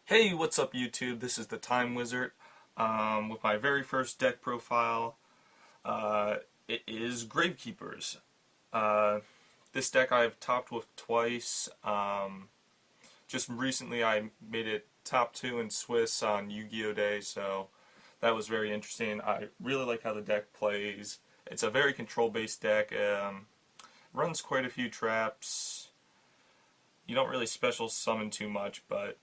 Hey, what's up YouTube? This is the Time Wizard with my very first deck profile. It is Gravekeepers. This deck I've topped with twice. Just recently I made it top 2 in Swiss on Yu-Gi-Oh! Day, so that was very interesting. I really like how the deck plays. It's a very control-based deck. Runs quite a few traps. You don't really special summon too much, but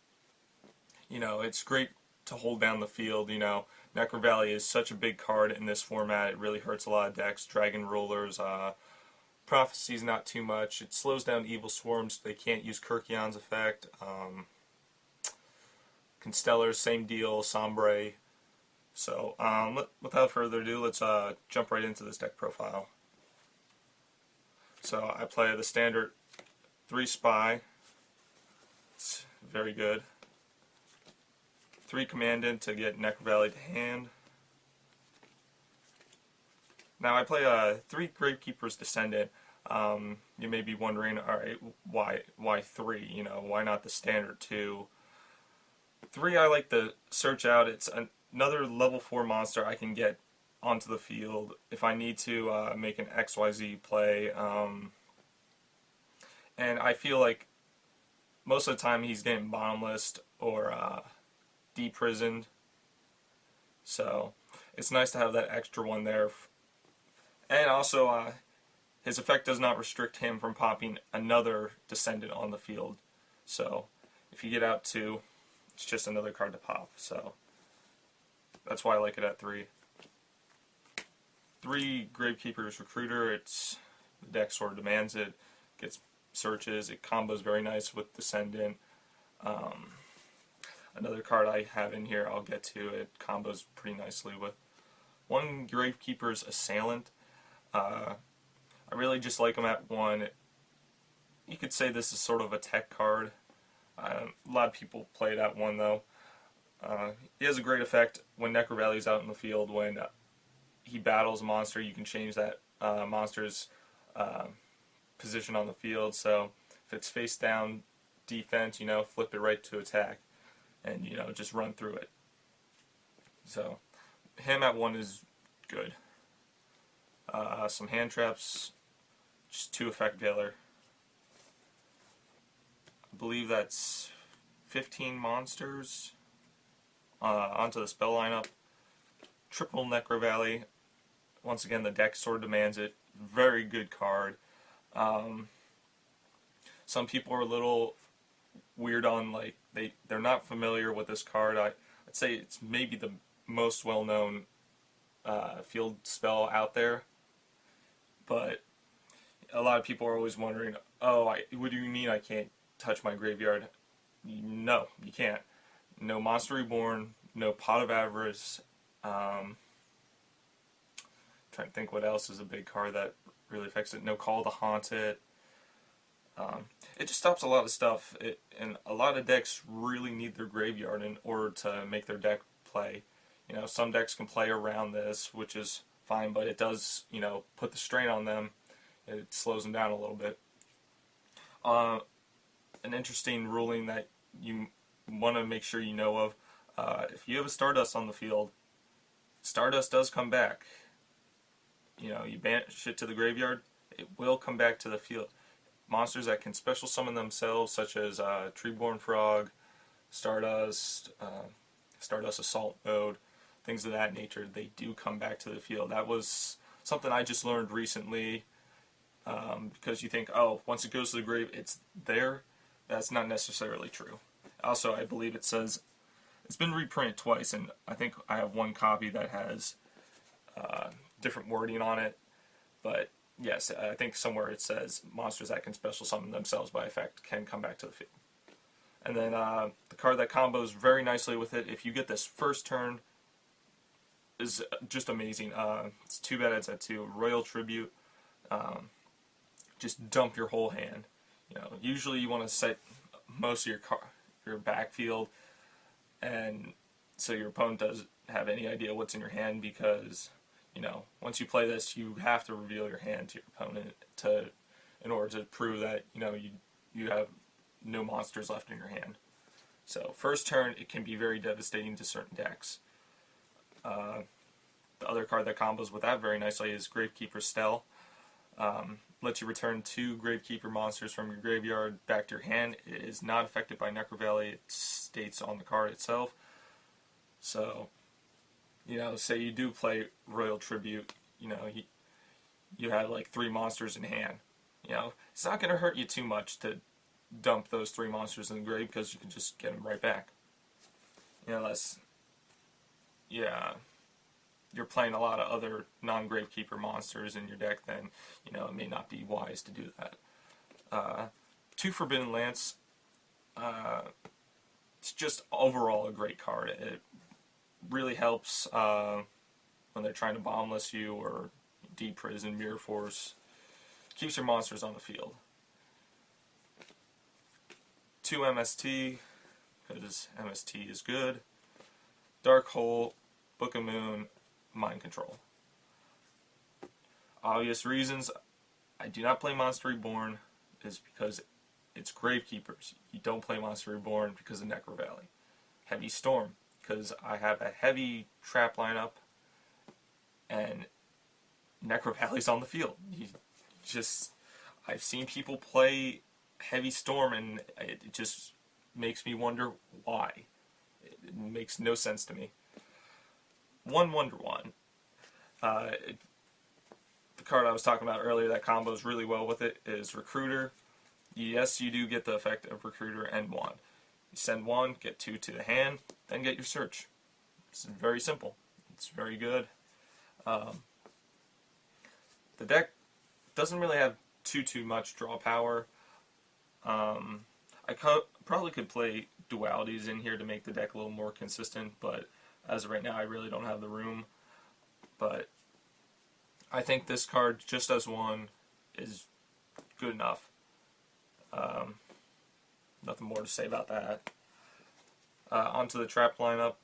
you know, it's great to hold down the field. You know, NecroValley is such a big card in this format. It really hurts a lot of decks. Dragon Rulers, Prophecy's not too much. It slows down Evilswarms. So they can't use Kirkion's effect. Constellars, same deal. Sombre. So, without further ado, let's jump right into this deck profile. So, I play the standard 3 Spy. It's very good. 3 Commandant to get NecroValley to hand. Now I play 3 Gravekeeper's Descendant. You may be wondering, alright, why 3? You know, why not the standard 2? 3 I like to search out. It's another level 4 monster I can get onto the field if I need to make an XYZ play. And I feel like most of the time he's getting Bottomless or deprisoned, so it's nice to have that extra one there. And also his effect does not restrict him from popping another Descendant on the field, so if you get out 2, it's just another card to pop, so that's why I like it at 3. 3 Gravekeeper's Recruiter. It's the deck sort of demands it. Gets searches. It combos very nice with Descendant. Another card I have in here, I'll get to, it combos pretty nicely with 1 Gravekeeper's Assailant. I really just like him at 1. You could say this is sort of a tech card. A lot of people play it at 1 though. He has a great effect when NecroValley's out in the field. When he battles a monster, you can change that monster's position on the field. So if it's face down defense, you know, flip it right to attack. And, you know, just run through it. So, him at 1 is good. Some hand traps, just 2 effect Veiler. I believe that's 15 monsters onto the spell lineup. Triple NecroValley. Once again, the deck sort of demands it. Very good card. Some people are a little weird on, like, they're not familiar with this card. I'd say it's maybe the most well-known field spell out there, but a lot of people are always wondering, oh, what do you mean I can't touch my graveyard? No, you can't. No Monster Reborn, no Pot of Avarice. Trying to think what else is a big card that really affects it. No Call to Haunted. It just stops a lot of stuff, and a lot of decks really need their graveyard in order to make their deck play. You know, some decks can play around this, which is fine, but it does, you know, put the strain on them. It slows them down a little bit. An interesting ruling that you want to make sure you know of, if you have a Stardust on the field, Stardust does come back. You know, you banish it to the graveyard, it will come back to the field. Monsters that can special summon themselves, such as Treeborn Frog, Stardust, Stardust Assault Mode, things of that nature, they do come back to the field. That was something I just learned recently, because you think, oh, once it goes to the grave, it's there. That's not necessarily true. Also, I believe it says, it's been reprinted twice, and I think I have 1 copy that has different wording on it, but yes, I think somewhere it says monsters that can special summon themselves by effect can come back to the field. And then the card that combos very nicely with it, if you get this first turn, is just amazing. It's too bad it's at 2. Royal Tribute. Just dump your whole hand. You know, usually you want to set most of your backfield, and so your opponent doesn't have any idea what's in your hand, because you know, once you play this, you have to reveal your hand to your opponent in order to prove that, you know, you have no monsters left in your hand. So first turn, it can be very devastating to certain decks. The other card that combos with that very nicely is Gravekeeper Stele. Lets you return 2 Gravekeeper monsters from your graveyard back to your hand. It is not affected by NecroValley. It states on the card itself. So, you know, say you do play Royal Tribute, you know, you have like 3 monsters in hand. You know, it's not going to hurt you too much to dump those 3 monsters in the grave because you can just get them right back. You know, unless, yeah, you're playing a lot of other non-Gravekeeper monsters in your deck, then, you know, it may not be wise to do that. 2 Forbidden Lance, it's just overall a great card. It really helps when they're trying to Bottomless you or deprison, Mirror Force. Keeps your monsters on the field. 2 MST, because MST is good. Dark Hole, Book of Moon, Mind Control. Obvious reasons I do not play Monster Reborn is because it's Gravekeepers. You don't play Monster Reborn because of NecroValley. Heavy Storm, because I have a heavy trap lineup and NecroValley's on the field. I've seen people play Heavy Storm and it just makes me wonder why. It makes no sense to me. One Wonder Wand. The card I was talking about earlier that combos really well with it is Recruiter. Yes, you do get the effect of Recruiter and Wand. You send 1, get 2 to the hand, then get your search. It's very simple. It's very good. The deck doesn't really have too much draw power. I probably could play dualities in here to make the deck a little more consistent, but as of right now I really don't have the room. But I think this card, just as 1, is good enough. Nothing more to say about that. Onto the trap lineup.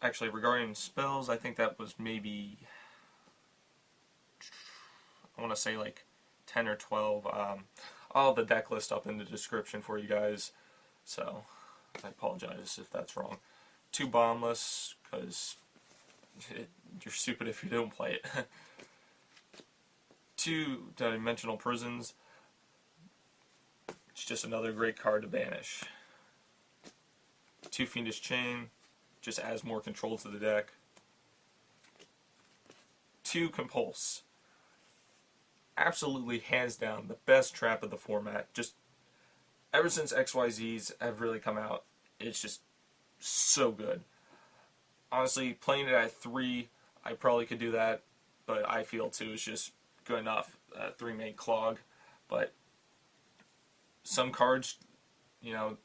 Actually, regarding spells, I think that was maybe, I want to say like 10 or 12. I'll have the deck list up in the description for you guys, so I apologize if that's wrong. 2 Bottomless, because you're stupid if you don't play it. 2 Dimensional Prisons. It's just another great card to banish. 2 Fiendish Chain, just adds more control to the deck. 2 Compulse. Absolutely, hands down, the best trap of the format. Just ever since XYZs have really come out, it's just so good. Honestly, playing it at 3, I probably could do that, but I feel 2 is just good enough. 3 made clog, but some cards, you know,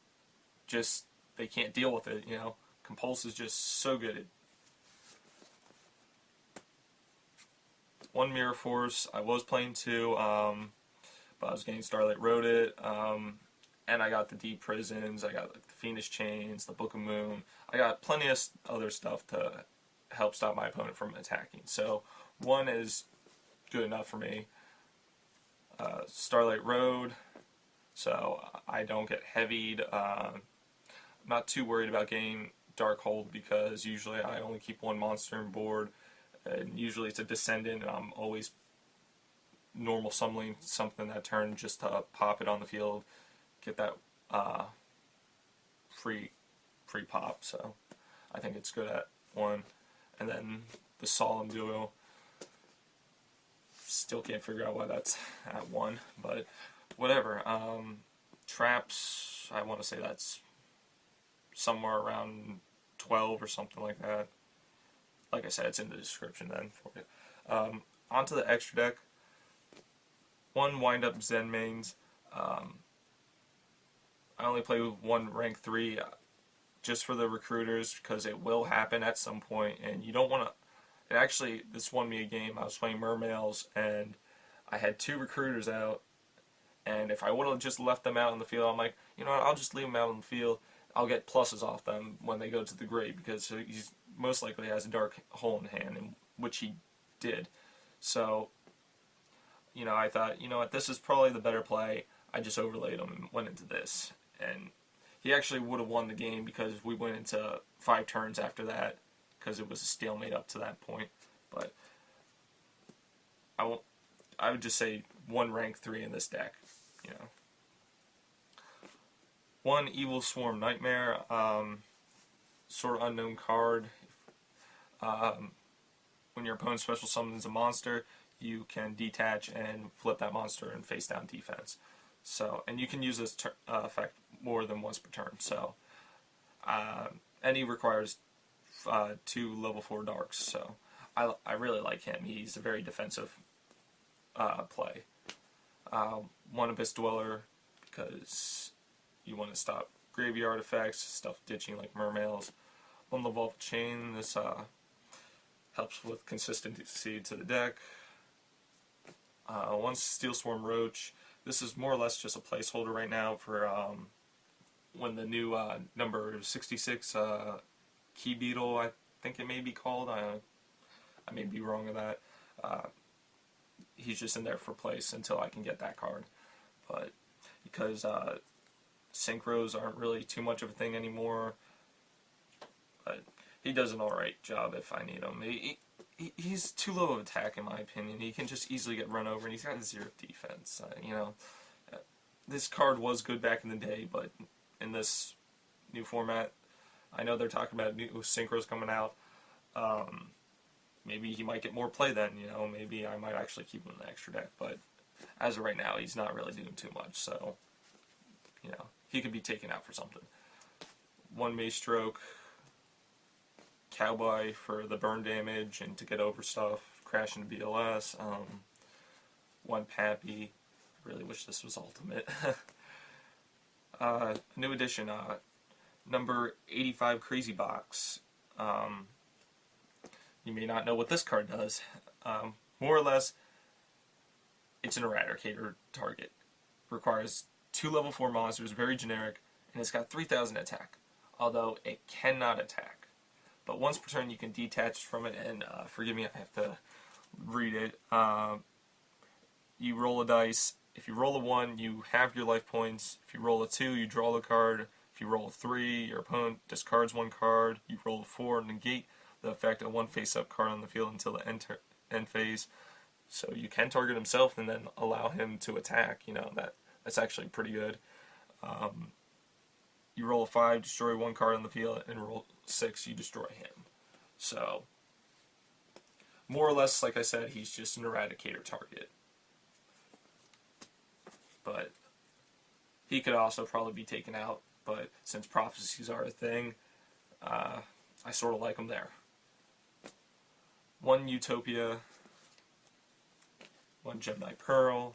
just they can't deal with it. You know, Compulse is just so good. 1 Mirror Force. I was playing 2, but I was getting Starlight Road it, and I got the Deep Prisons. I got like, the Fiendish Chains, the Book of Moon. I got plenty of other stuff to help stop my opponent from attacking. So 1 is good enough for me. Starlight Road, so I don't get heavied. I'm not too worried about getting Dark Hold because usually I only keep 1 monster on board. And usually it's a Descendant, and I'm always normal summoning something that turn just to pop it on the field, get that free pop. So I think it's good at 1. And then the Solemn Duo. Still can't figure out why that's at 1, but whatever. Traps, I want to say that's somewhere around 12 or something like that. Like I said, it's in the description then for you. Onto the extra deck. 1 Wind-up Zenmaines. I only play with 1 rank 3 just for the recruiters because it will happen at some point, and you don't want to. It actually, this won me a game. I was playing Mermails, and I had 2 recruiters out, and if I would have just left them out in the field, I'm like, you know what, I'll just leave them out in the field. I'll get pluses off them when they go to the grave, because he's most likely has a Dark Hole in hand, which he did. So, you know, I thought, you know what, this is probably the better play. I just overlaid him and went into this. And he actually would have won the game because we went into 5 turns after that because it was a stalemate up to that point. But I would just say 1 rank 3 in this deck, you know. 1 Evilswarm Nightmare, sort of unknown card. When your opponent special summons a monster, you can detach and flip that monster and face down defense. So, and you can use this effect more than once per turn. So, and he requires 2 level 4 darks. So, I really like him. He's a very defensive play. 1 Abyss Dweller because you want to stop graveyard effects, stuff ditching like mermails. 1 Lavalval Chain. This helps with consistency to the deck. 1 Steelswarm Roach. This is more or less just a placeholder right now for when the new number 66 Key Beetle, I think it may be called. I may be wrong with that. He's just in there for place until I can get that card. But because synchros aren't really too much of a thing anymore, but he does an alright job if I need him. He's too low of attack in my opinion. He can just easily get run over, and he's got 0 defense. You know, this card was good back in the day, but in this new format, I know they're talking about new synchros coming out. Maybe he might get more play then. You know, maybe I might actually keep him in the extra deck. But as of right now, he's not really doing too much. So, you know, he could be taken out for something. 1 Maestroke. Cowboy for the burn damage and to get over stuff, crash into BLS. 1 Pappy. I really wish this was ultimate. New edition, number 85 Crazy Box. You may not know what this card does. More or less, it's an Eradicator target. Requires 2 level 4 monsters, very generic, and it's got 3,000 attack. Although it cannot attack. But once per turn you can detach from it, and forgive me, I have to read it. You roll a dice. If you roll a 1, you have your life points. If you roll a 2, you draw the card. If you roll a 3, your opponent discards 1 card. You roll a 4, negate the effect of 1 face-up card on the field until the end phase. So you can target himself and then allow him to attack. You know, that's actually pretty good. You roll a 5, destroy 1 card on the field, and roll 6, you destroy him. So, more or less, like I said, he's just an Eradicator target. But he could also probably be taken out, but since prophecies are a thing, I sort of like him there. 1 Utopia, 1 Gem-Knight Peral,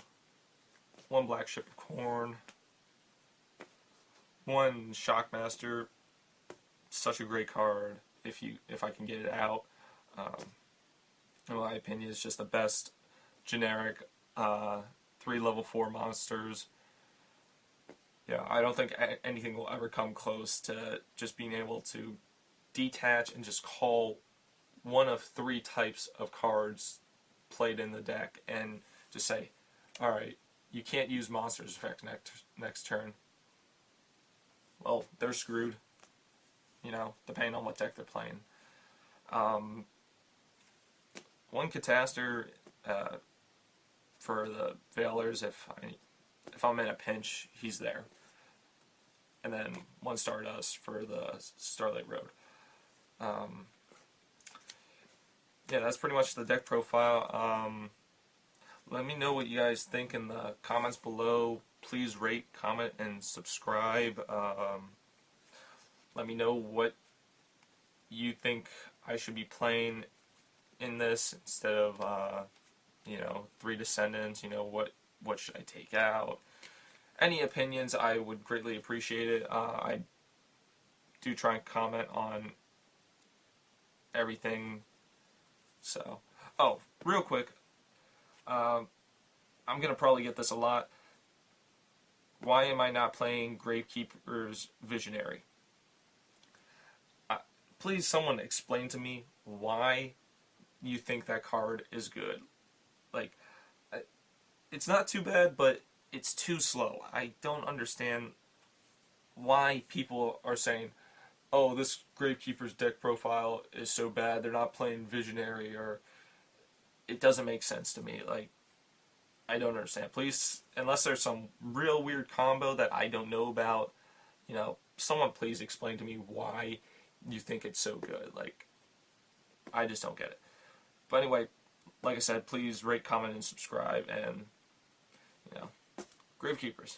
1 Blackship of Corn, 1 Shockmaster, such a great card if I can get it out. In my opinion, it's just the best generic 3 level 4 monsters. Yeah, I don't think anything will ever come close to just being able to detach and just call 1 of 3 types of cards played in the deck and just say, alright, you can't use monsters effect next turn. Well, they're screwed, you know, depending on what deck they're playing. 1 Catastor for the Veilers, if I'm in a pinch, he's there. And then 1 Stardust for the Starlight Road. Yeah, that's pretty much the deck profile. Let me know what you guys think in the comments below. Please rate, comment, and subscribe. Let me know what you think I should be playing in this instead of, you know, 3 Descendants. You know, what should I take out? Any opinions, I would greatly appreciate it. I do try and comment on everything. So, oh, real quick, I'm going to probably get this a lot. Why am I not playing Gravekeeper's Visionary? Please, someone explain to me why you think that card is good. Like, it's not too bad, but it's too slow. I don't understand why people are saying, oh, this Gravekeeper's deck profile is so bad, they're not playing Visionary, or it doesn't make sense to me. Like, I don't understand. Please, unless there's some real weird combo that I don't know about, you know, someone please explain to me why you think it's so good. Like, I just don't get it. But anyway, like I said, please rate, comment, and subscribe, and, you know, Gravekeepers.